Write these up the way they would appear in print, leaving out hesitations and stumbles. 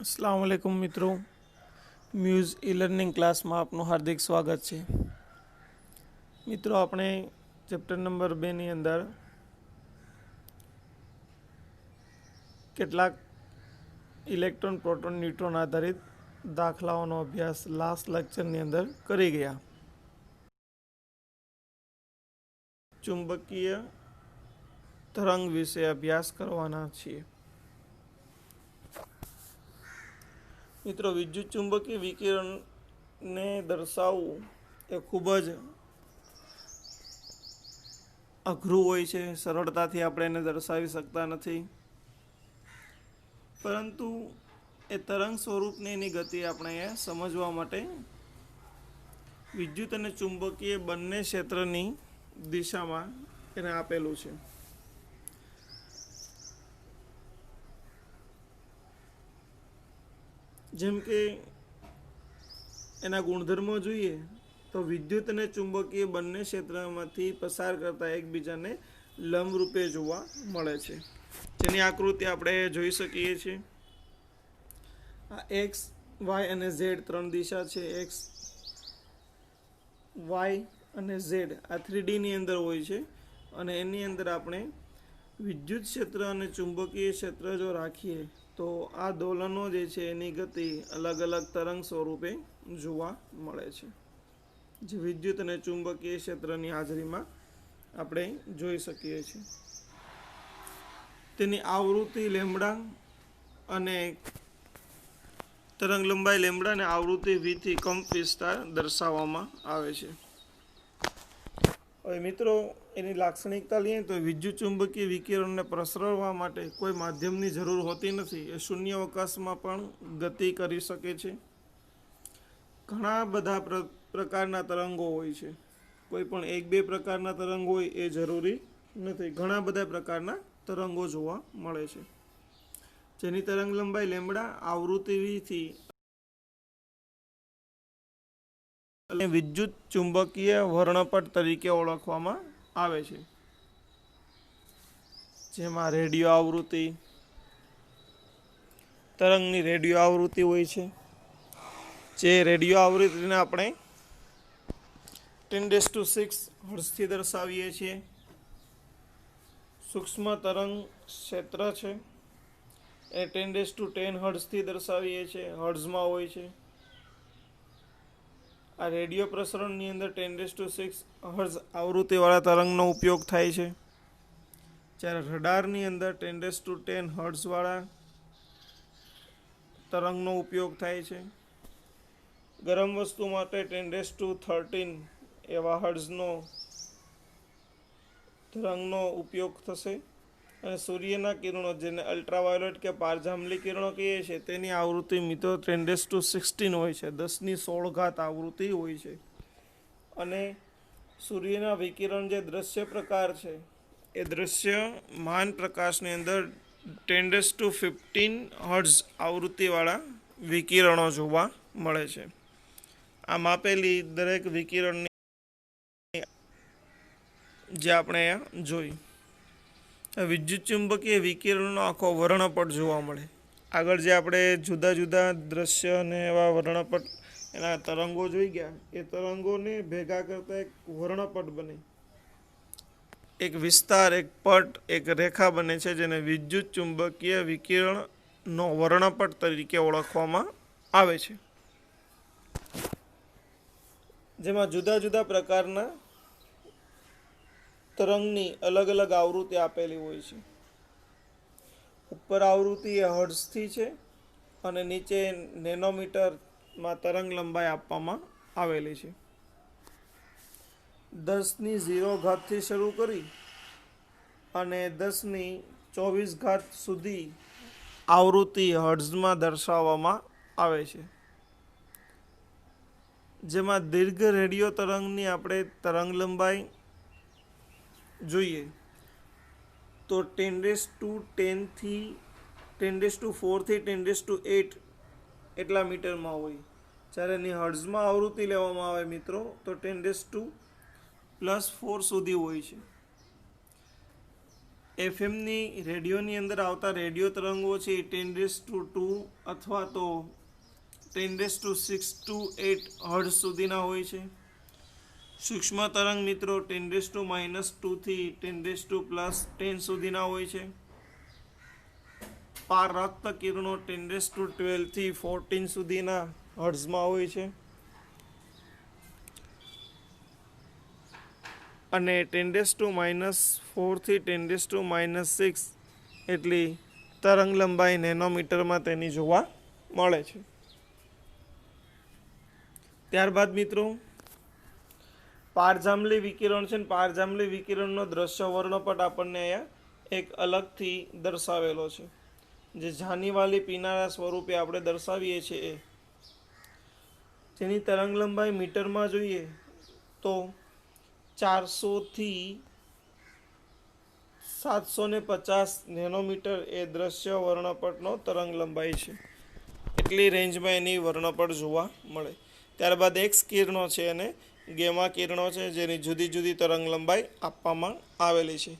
अस्सलाम वालेकुम मित्रों, म्यूज़ ई लर्निंग क्लास में आपનું હાર્દિક સ્વાગત છે। મિત્રો, આપણે ચેપ્ટર નંબર 2 ની અંદર કેટલાક ઇલેક્ટ્રોન પ્રોટોન ન્યુટ્રોન આધારિત દાખલાઓનો અભ્યાસ લાસ્ટ લેક્ચરની અંદર કરી ગયા। ચુંબકીય તરંગ વિશે અભ્યાસ કરવાના છીએ। મિત્રો, વિદ્યુત ચુંબકીય વિકિરણને દર્શાવવું એ ખૂબ જ અઘરું હોય છે। સરળતાથી આપણે એને દર્શાવી શકતા નથી, પરંતુ એ તરંગ સ્વરૂપની એની ગતિ આપણે સમજવા માટે વિદ્યુત અને ચુંબકીય બંને ક્ષેત્રની દિશામાં એને આપેલું છે। જેમ કે એના ગુણધર્મો જોઈએ તો વિદ્યુત અને ચુંબકીય બંને ક્ષેત્રમાંથી પસાર કરતા એકબીજાને લંબરૂપે જોવા મળે છે, જેની આકૃતિ આપણે જોઈ શકીએ છીએ। આ એક્સ, વાય અને ઝેડ ત્રણ દિશા છે। એક્સ, વાય અને ઝેડ આ 3D ની અંદર હોય છે, અને એની અંદર આપણે વિદ્યુત ક્ષેત્ર અને ચુંબકીય ક્ષેત્ર જો રાખીએ તો આ દોલનો જે છે એની ગતિ અલગ અલગ તરંગ સ્વરૂપે જોવા મળે છે, જે વિદ્યુત અને ચુંબકીય ક્ષેત્રની હાજરીમાં આપણે જોઈ શકીએ છીએ। તેની આવૃત્તિ લેમ્બડા અને તરંગ લંબાઈ લેમ્બડા અને આવૃત્તિ v થી કંપ વિસ્તાર દર્શાવવામાં આવે છે। હવે મિત્રો, એની લાક્ષણિકતા લઈએ તો વિદ્યુત ચુંબકીય વિકિરણને પ્રસરવા માટે કોઈ માધ્યમની જરૂર હોતી નથી। એ શૂન્ય અવકાશમાં પણ ગતિ કરી શકે છે। ઘણા બધા પ્રકારના તરંગો હોય છે, કોઈ પણ એક બે પ્રકારના તરંગ હોય એ જરૂરી નથી। ઘણા બધા પ્રકારના તરંગો જોવા મળે છે, જેની તરંગ લંબાઈ લેમ્બડા, આવૃત્તિ v થી વિદ્યુત ચુંબકીય વર્ણપટ તરીકે ઓળખવામાં આવે છે, જેમાં રેડિયો આવૃત્તિ, તરંગની રેડિયો આવૃત્તિ હોય છે, જે રેડિયો આવૃત્તિને આપણે 10⁶ હર્ટ્ઝથી દર્શાવીએ છીએ। સૂક્ષ્મ તરંગ ક્ષેત્ર છે એ 10⁻10 હર્ટ્ઝથી દર્શાવીએ છીએ, હર્ટ્ઝમાં હોય છે। આ રેડિયો પ્રસરણની અંદર 10⁶ હર્ટ્ઝ આવૃત્તિવાળા તરંગનો ઉપયોગ થાય છે, જ્યારે રડારની અંદર 10⁻10 હર્ટ્ઝવાળા તરંગનો ઉપયોગ થાય છે। ગરમ વસ્તુ માટે 10⁻13 એવા હર્ટ્ઝનો તરંગનો ઉપયોગ થશે, અને સૂર્યના કિરણો, જેને અલ્ટ્રાવાયોલેટ કે પારજાંબલી કિરણો કહીએ છીએ, તેની આવૃત્તિ મિત્રો 10⁻16 હોય છે, 10⁻16 આવૃત્તિ હોય છે। અને સૂર્યના વિકિરણ જે દ્રશ્ય પ્રકાર છે એ દ્રશ્યમાન પ્રકાશની અંદર 10⁻15 હર્ટ્ઝ આવૃત્તિવાળા વિકિરણો જોવા મળે છે। આ માપેલી દરેક વિકિરણની જે આપણે જોઈ, વિદ્યુત ચુંબકીય વિકિરણનો આખો વર્ણપટ જોવા મળે। આગળ જે આપણે જુદા જુદા દ્રશ્ય અને એવા વર્ણપટ એના તરંગો જોઈ ગયા, એ તરંગોને ભેગા કરતા એક વર્ણપટ બને, એક વિસ્તાર, એક પટ, એક રેખા બને છે, જેને વિદ્યુત ચુંબકીય વિકિરણનો વર્ણપટ તરીકે ઓળખવામાં આવે છે, જેમાં જુદા જુદા પ્રકારના તરંગની અલગ અલગ આવૃત્તિ આપેલી હોય છે। ઉપર આવૃત્તિ એ હર્ટ્ઝથી છે, અને નીચે નેનોમીટરમાં તરંગ લંબાઈ આપવામાં આવેલી છે। 10⁻0 થી શરૂ કરી અને 10⁻24 સુધી આવૃત્તિ હર્ટ્ઝમાં દર્શાવવામાં આવે છે, જેમાં દીર્ઘ રેડિયો તરંગની આપણે તરંગ લંબાઈ જોઈએ તો 10⁻10 થી 10⁻4 થી 10⁻8 એટલા મીટરમાં હોય, જ્યારે એની હર્ટ્ઝમાં આવૃત્તિ લેવામાં આવે મિત્રો તો 10⁻+4 સુધી હોય છે। એફએમની રેડિયોની અંદર આવતા રેડિયો તરંગો છે એ 10⁻² અથવા તો 10⁻6 to 8 હર્ટ્ઝ સુધીના હોય છે. સૂક્ષ્મ તરંગ મિત્રો 10⁻² થી 10⁻+10 સુધીના હોય છે. પારરક્ત કિરણો 10⁻12 થી 14 સુધીના હર્ટ્ઝમાં હોય છે. અને 10⁻⁴ થી 10⁻�6 એટલી તરંગ લંબાઈ નેનોમીટરમાં તેની જોવા મળે છે. ત્યારબાદ મિત્રો પારજાંબલી વિકિરણ છે. પારજાંબલી વિકિરણનો દ્રશ્ય વર્ણપટ આપણને અહીંયા એક અલગથી દર્શાવેલો છે, જે જાનીવાલી પીનારા સ્વરૂપે આપણે દર્શાવીએ છીએ. જેની તરંગ લંબાઈ મીટરમાં જોઈએ તો 400 થી 750 નેનોમીટર એ દ્રશ્ય વર્ણપટનો તરંગ લંબાઈ છે. એટલી રેન્જમાં એની વર્ણપટ જોવા મળે. ત્યારબાદ એક્સ કિરણો છે અને ગેમા કિરણો છે, જેની જુદી જુદી તરંગ લંબાઈ આપવામાં આવેલી છે.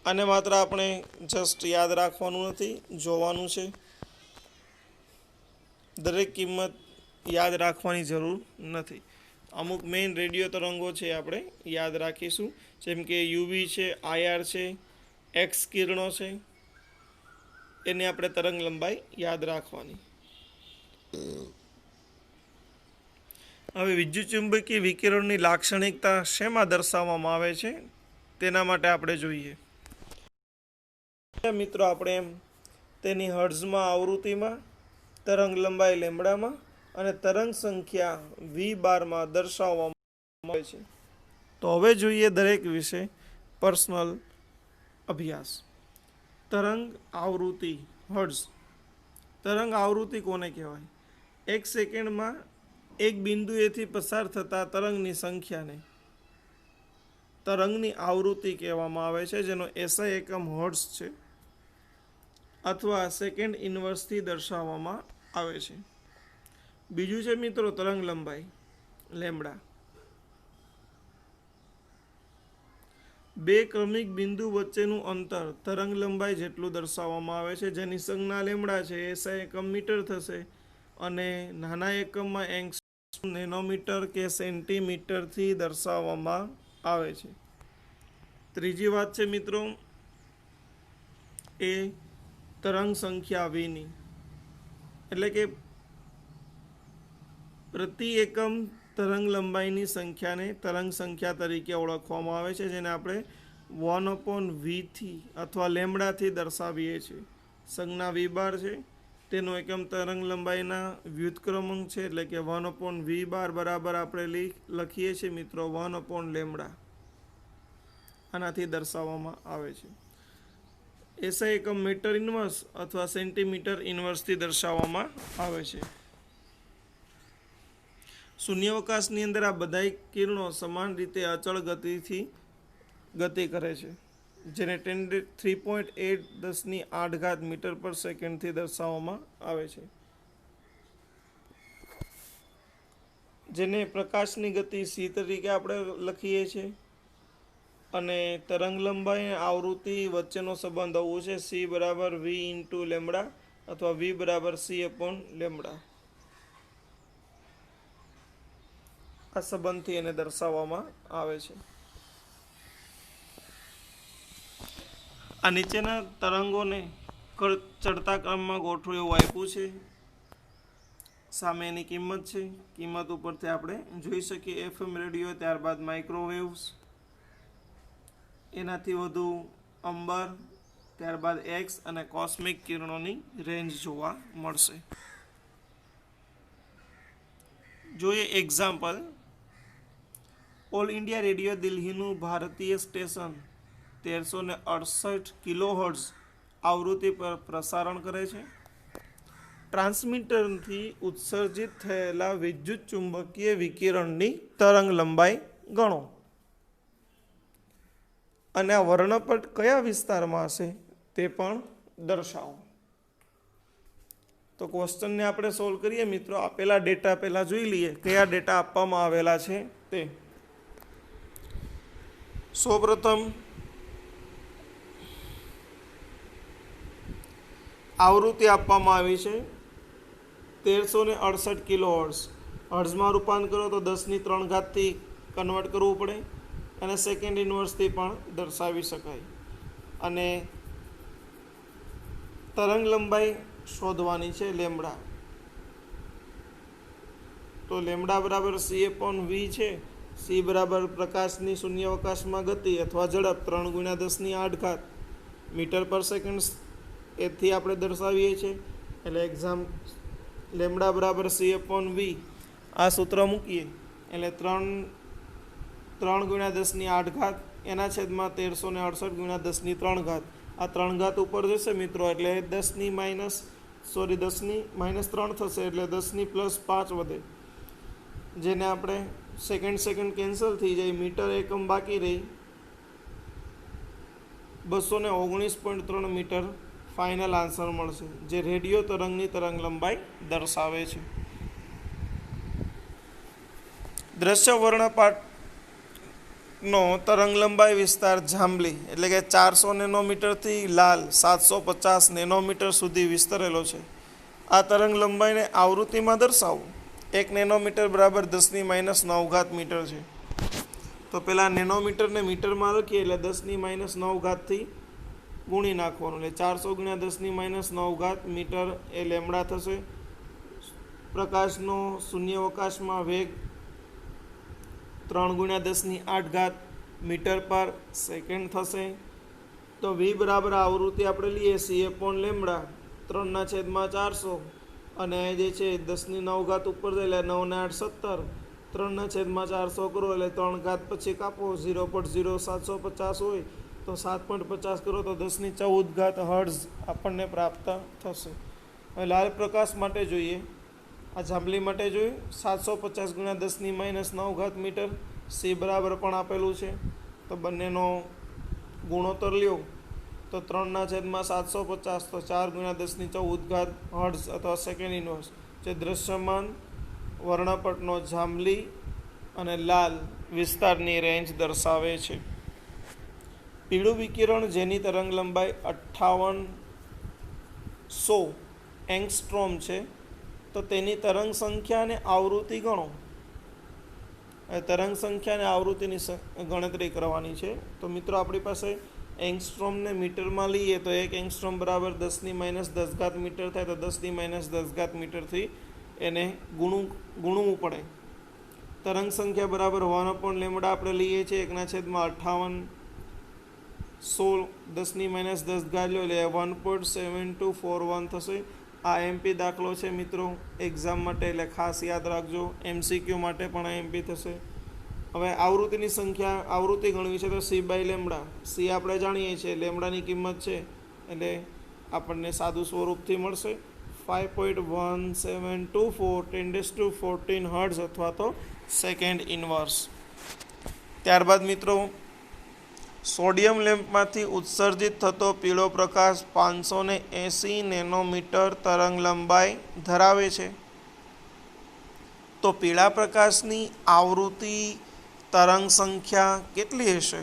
આને માત્ર આપણે જસ્ટ યાદ રાખવાનું નથી, જોવાનું છે. દરેક કિંમત યાદ રાખવાની જરૂર નથી. અમુક મેઇન રેડિયો તરંગો છે આપણે યાદ રાખીશું, જેમ કે યુવી છે, આઈઆર છે, એક્સ કિરણો છે, એની આપણે તરંગ લંબાઈ યાદ રાખવાની. હવે વિદ્યુતચુંબકીય વિકિરણની લાક્ષણિકતા શેમાં દર્શાવવામાં આવે છે તેના માટે આપણે જોઈએ. મિત્રો આપણે તેની હર્ટ્ઝમાં આવૃત્તિમાં, તરંગ લંબાઈ લેમ્બડામાં અને તરંગ સંખ્યા v12માં દર્શાવવામાં આવે છે. તો હવે જોઈએ દરેક વિશે પર્સનલ અભ્યાસ. તરંગ આવૃત્તિ હર્ટ્ઝ. તરંગ આવૃત્તિ કોને કહેવાય? એક સેકન્ડમાં એક બિંદુએથી પસાર થતા તરંગની સંખ્યાને તરંગની આવૃત્તિ કહેવામાં આવે છે, જેનો એસઆઈ એકમ હર્ટ્ઝ છે અથવા સેકન્ડ ઇન્વર્સથી દર્શાવવામાં આવે છે. બીજું છે મિત્રો તરંગ લંબાઈ લેમ્બડા. બે ક્રમિક બિંદુ વચ્ચેનું અંતર તરંગ લંબાઈ જેટલું દર્શાવવામાં આવે છે, જેની સંજ્ઞા લેમ્બડા છે. એસઆઈ એકમ મીટર થશે અને નાના એકમમાં એંગ્સ્ટ્રોમ, નેનોમીટર કે સેન્ટીમીટરથી દર્શાવવામાં આવે છે. ત્રીજી વાત છે મિત્રો એ તરંગ સંખ્યા વીની, એટલે કે પ્રતિ એકમ તરંગ લંબાઈની સંખ્યાને તરંગ સંખ્યા તરીકે ઓળખવામાં આવે છે, જેને આપણે 1/v અથવા લેમ્બડાથી દર્શાવીએ છીએ. સંજ્ઞા v12 છે, તેનો એકમ તરંગ લંબાઈના વ્યુત્ક્રમાંક છે, એટલે કે 1/v12 બરાબર આપણે લખીએ છીએ મિત્રો 1/લેમ્બડા. આનાથી દર્શાવવામાં આવે છે. એસઆઈ એકમ મીટર ઇન્વર્સ અથવા સેન્ટીમીટર ઇન્વર્સથી દર્શાવવામાં આવે છે. શૂન્યાવકાશની અંદર આ બધા કિરણો સમાન રીતે અચળ ગતિથી ગતિ કરે છે, જેને 3.8 મીટર પર સેકન્ડથી દર્શાવવામાં આવે છે, જેને પ્રકાશની ગતિ સી તરીકે આપણે લખીએ છીએ. અને તરંગ લંબાઈ અને આવૃત્તિ વચ્ચેનો સંબંધ આવો છે, સી બરાબર વી ઇન્ટુ લેમ્બડા અથવા વી બરાબર સી અપોન લેમ્બડા. આ સંબંધથી એને દર્શાવવામાં આવે છે. આ નીચેના તરંગોને ચડતા ક્રમમાં ગોઠવું એવું આપ્યું છે. સામે એની કિંમત છે. કિંમત ઉપરથી આપણે જોઈ શકીએ એફએમ રેડિયો, ત્યારબાદ માઇક્રોવેવ્સ, એનાથી વધુ અંબર, ત્યારબાદ એક્સ અને કોસ્મિક કિરણોની રેન્જ જોવા મળશે. જોઈએ એક્ઝામ્પલ. ઓલ ઇન્ડિયા રેડિયો દિલ્હીનું ભારતીય સ્ટેશન 1368 કિલોહર્ટ્ઝ આવૃત્તિ પર પ્રસારણ કરે છે. ટ્રાન્સમીટરથી ઉત્સર્જિત થયેલા વિદ્યુત ચુંબકીય વિકિરણની તરંગ લંબાઈ ગણો અને આ વર્ણપટ કયા વિસ્તારમાં હશે તે પણ દર્શાવો. તો ક્વેશ્ચનને આપણે સોલ્વ કરીએ મિત્રો. આપેલા ડેટા પહેલાં જોઈ લઈએ કયા ડેટા આપવામાં આવેલા છે તે. સૌપ્રથમ આવૃત્તિ આપવામાં આવી છે 1368 કિલો હર્ટ્ઝ. હર્ટ્ઝમાં રૂપાંતર કરો તો 10�3 કન્વર્ટ કરવું પડે અને સેકન્ડ ઇન્વર્સથી પણ દર્શાવી શકાય. અને તરંગ લંબાઈ શોધવાની છે લેમ્બડા. તો લેમ્બડા બરાબર c/v છે. c બરાબર પ્રકાશની શૂન્યાવકાશમાં ગતિ અથવા ઝડપ 3 × 10⁸ મીટર પર સેકન્ડ એથી આપણે દર્શાવીએ છીએ. એટલે એક્ઝામ લેમ્બડા બરાબર c/v આ સૂત્ર મૂકીએ એટલે 3 × 10⁸ એના છેદમાં 1368 × 10⁻³ આ 3 ઉપર જશે મિત્રો એટલે 10⁻³ થશે એટલે 10+5 વધે, જેને આપણે સેકન્ડ કેન્સલ થઈ જાય, મીટર એકમ બાકી રહી 219.3 મીટર ફાઇનલ આન્સર મળશે, જે રેડિયો તરંગની તરંગ લંબાઈ દર્શાવે છે. દ્રશ્ય વર્ણપાટનો તરંગ લંબાઈ વિસ્તાર જાંબલી એટલે કે 400 નેનોમીટરથી લાલ 750 નેનોમીટર સુધી વિસ્તરેલો છે. આ તરંગ લંબાઈને આવૃત્તિમાં દર્શાવો. 1 નેનોમીટર બરાબર 10⁻⁹ મીટર છે. તો પહેલાં નેનોમીટરને મીટરમાં લખીએ એટલે 10⁻⁹થી ગુણી નાખવાનું એટલે 400 × 10⁻⁹ મીટર એ લેમ્બડા થશે. પ્રકાશનો શૂન્યાવકાશમાં વેગ 3 × 10⁸ મીટર પર સેકન્ડ થશે. તો v બરાબર આવૃત્તિ આપણે લઈએ c/લેમ્બડા 3/400 અને જે છે 10⁹ ઉપર જાય એટલે 9 × 8 = 17, 3/400 કરો એટલે 3 પછી કાપો 0.0750 હોય તો 7.50 કરો તો 10⁻14 હર્ટ્ઝ આપણને પ્રાપ્ત થશે. હવે લાલ પ્રકાશ માટે જોઈએ, આ જાંબલી માટે જોયું 750 × 10⁻⁹ મીટર. c બરાબર પણ આપેલું છે તો બંનેનો ગુણોત્તર લ્યો તો 3/750 તો 4 × 10⁻14 હર્ટ્ઝ અથવા સેકન્ડ ઇન્વર્સ, જે દ્રશ્યમાન વર્ણપટનો જાંબલી અને લાલ વિસ્તારની રેન્જ દર્શાવે છે. પીળું વિકિરણ જેની તરંગ લંબાઈ 5800 એંગસ્ટ્રોમ છે તો તેની તરંગ સંખ્યા અને આવૃત્તિ ગણો. તરંગ સંખ્યા અને આવૃત્તિની ગણતરી કરવાની છે. તો મિત્રો આપણી પાસે એંગસ્ટ્રોમને મીટરમાં લઈએ તો 1 એંગસ્ટ્રોમ બરાબર 10⁻⁻ મીટર થાય તો 10⁻⁻ મીટરથી એને ગુણવું પડે. તરંગ સંખ્યા બરાબર 1/લેમ્બડા આપણે લઈએ છીએ 1/58 10⁻⁻ લો એટલે 1.7241 થશે. આ એમપી દાખલો છે મિત્રો એક્ઝામ માટે, એટલે ખાસ યાદ રાખજો. MCQ માટે પણ આ એમપી થશે. હવે આવૃત્તિની સંખ્યા આવૃત્તિ ગણવી છે તો c/લેમ્બડા. c આપણે જાણીએ છીએ લેમ્બડાની કિંમત છે એટલે આપણને સાદું સ્વરૂપથી મળશે 5.1724 10⁻14 હર્ટ્ઝ અથવા તો સેકન્ડ ઇન્વર્સ. ત્યારબાદ મિત્રો સોડિયમ લેમ્પમાંથી ઉત્સર્જિત થતો પીળો પ્રકાશ 580 નેનોમીટર તરંગ લંબાઈ ધરાવે છે. તો પીળા પ્રકાશની આવૃત્તિ તરંગ સંખ્યા કેટલી હશે?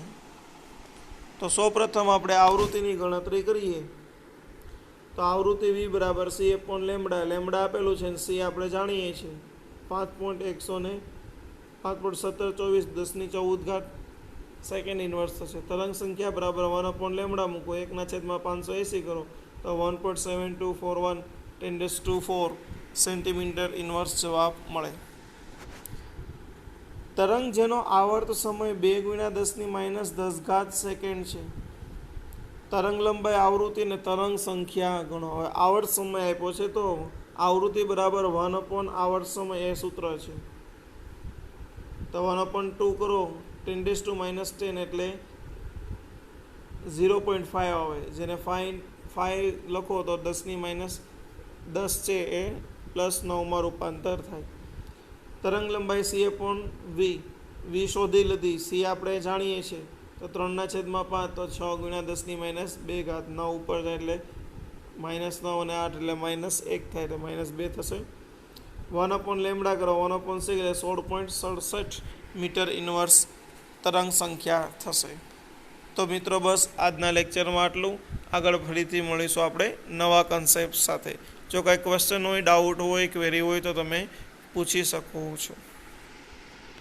તો સૌપ્રથમ આપણે આવૃત્તિની ગણતરી કરીએ. તો આવૃત્તિ v બરાબર c/લેમ્બડા. લેમ્બડા આપેલું છે અને c આપણે જાણીએ છીએ 5.1724 10⁻14 સેકન્ડ ઇન્વર્સ થશે. તરંગ સંખ્યા બરાબર 1/લેમ્બડા મૂકો 1/580 કરો તો 1.7241 10⁴ સેન્ટીમીટર ઇન્વર્સ જવાબ મળે. તરંગ જેનો આવર્ત સમય 2 × 10⁻10 સેકન્ડ છે. તરંગ લંબાઈ આવૃત્તિ અને તરંગ સંખ્યા ગણો. હવે આવર્ત સમય આપ્યો છે તો આવૃત્તિ બરાબર 1/આવર્ત સમય એ સૂત્ર છે. તો 1/2 કરો 10⁻10 એટલે 0.5 આવે, જેને 5 લખો તો 10⁻10 છે એ +9 રૂપાંતર થાય. તરંગ લંબાઈ c/v. v શોધી લીધી, c આપણે જાણીએ છીએ તો 3/5 તો 6 × 10⁻2 9 ઉપર જાય એટલે -9 અને 8 એટલે -1 થાય એટલે -2 થશે. 1/લેમ્બડા કરો 1/6 એટલે 16.67 મીટર ઇન્વર્સ તરંગ સંખ્યા થશે. તો મિત્રો બસ આજના લેક્ચરમાં આટલું. આગળ ફરીથી મળીશું આપણે નવા કન્સેપ્ટ સાથે. જો કાંઈ ક્વેશ્ચન હોય, ડાઉટ હોય, ક્વેરી હોય તો તમે પૂછી શકો છો.